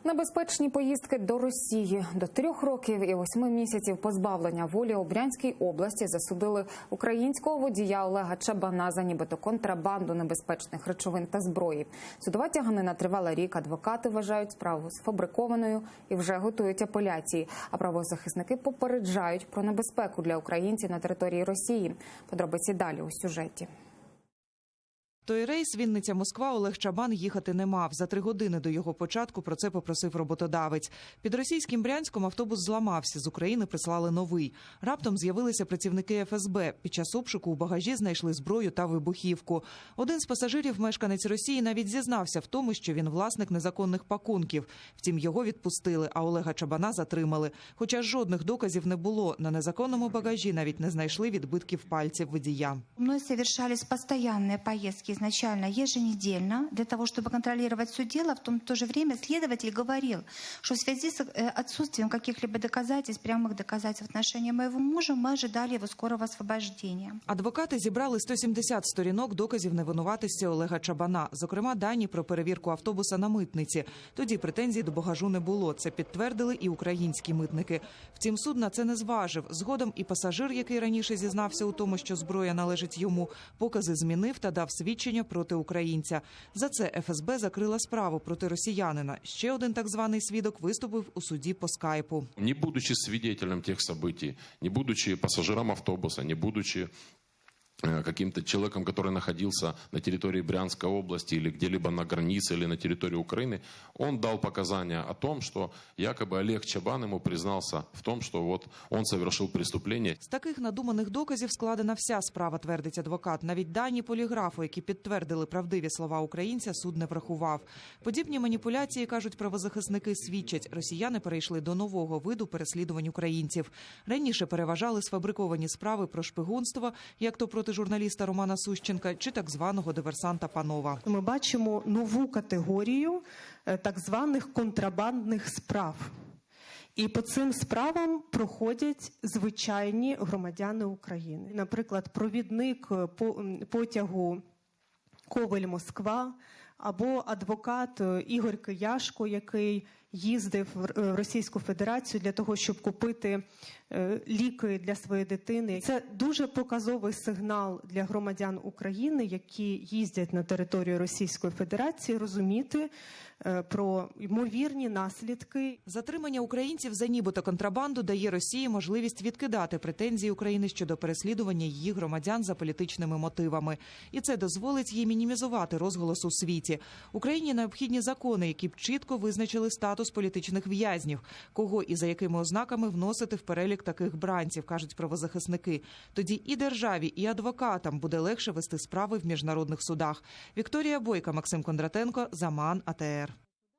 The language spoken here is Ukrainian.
Небезпечні поїздки до Росії. До 3 років і 8 місяців позбавлення волі у Брянській області засудили українського водія Олега Чабана за нібито контрабанду небезпечних речовин та зброї. Судова тяганина тривала рік. Адвокати вважають справу сфабрикованою і вже готують апеляції. А правозахисники попереджають про небезпеку для українців на території Росії. Подробиці далі у сюжеті. Той рейс Вінниця-Москва Олег Чабан їхати не мав. За 3 години до його початку про це попросив роботодавець. Під російським Брянськом автобус зламався. З України прислали новий. Раптом з'явилися працівники ФСБ. Під час обшуку у багажі знайшли зброю та вибухівку. Один з пасажирів, мешканець Росії, навіть зізнався в тому, що він власник незаконних пакунків. Втім, його відпустили, а Олега Чабана затримали. Хоча жодних доказів не було. На незаконному багажі навіть не знайшли відбитків пальців водія. Мною совершались постоянные поездки изначально еженедельно, для того, чтобы контролировать все дело. В то же время следователь говорил, что в связи с отсутствием каких-либо доказательств, прямых доказательств в отношении моего мужа, мы ожидали его скорого освобождения. Адвокати зібрали 170 сторінок доказів невинуватості Олега Чабана. Зокрема, дані про перевірку автобуса на митниці. Тоді претензій до багажу не було. Це підтвердили і українські митники. Втім, суд на це не зважив. Згодом і пасажир, який раніше зізнався у тому, що зброя належить йому, покази змінив та дав свідчення проти українця. За це ФСБ закрила справу проти росіянина. Ще один так званий свідок виступив у суді по скайпу. Не будучи свидетелем тех событий, не будучи пассажиром автобуса, не будучи каким-то человеком, который находился на территории Брянской области или где-либо на границе или на территории Украины, он дал показания о том, что якобы Олег Чабан ему признался в том, что вот он совершил преступление. З таких надуманих доказів складена вся справа, твердить адвокат. Навіть дані поліграфу, які підтвердили правдиві слова українця, суд не врахував. Подібні маніпуляції, кажуть правозахисники, свідчать. Росіяни перейшли до нового виду переслідувань українців. Раніше переважали сфабриковані справи про шпигунство, як то проти журналіста Романа Сущенка, чи так званого диверсанта Панова. Ми бачимо нову категорію так званих контрабандних справ. І по цим справам проходять звичайні громадяни України. Наприклад, провідник потягу Ковель-Москва або адвокат Ігор Кияшко, який їздив в Російську Федерацію для того, щоб купити ліки для своєї дитини. Це дуже показовий сигнал для громадян України, які їздять на територію Російської Федерації, розуміти про ймовірні наслідки. Затримання українців за нібито контрабанду дає Росії можливість відкидати претензії України щодо переслідування її громадян за політичними мотивами. І це дозволить їй мінімізувати розголос у світі. Україні необхідні закони, які б чітко визначили статус політичних в'язнів, кого і за якими ознаками вносити в перелік таких бранців, кажуть правозахисники. Тоді і державі, і адвокатам буде легше вести справи в міжнародних судах. Вікторія Бойка, Максим Кондратенко, Заман, АТР.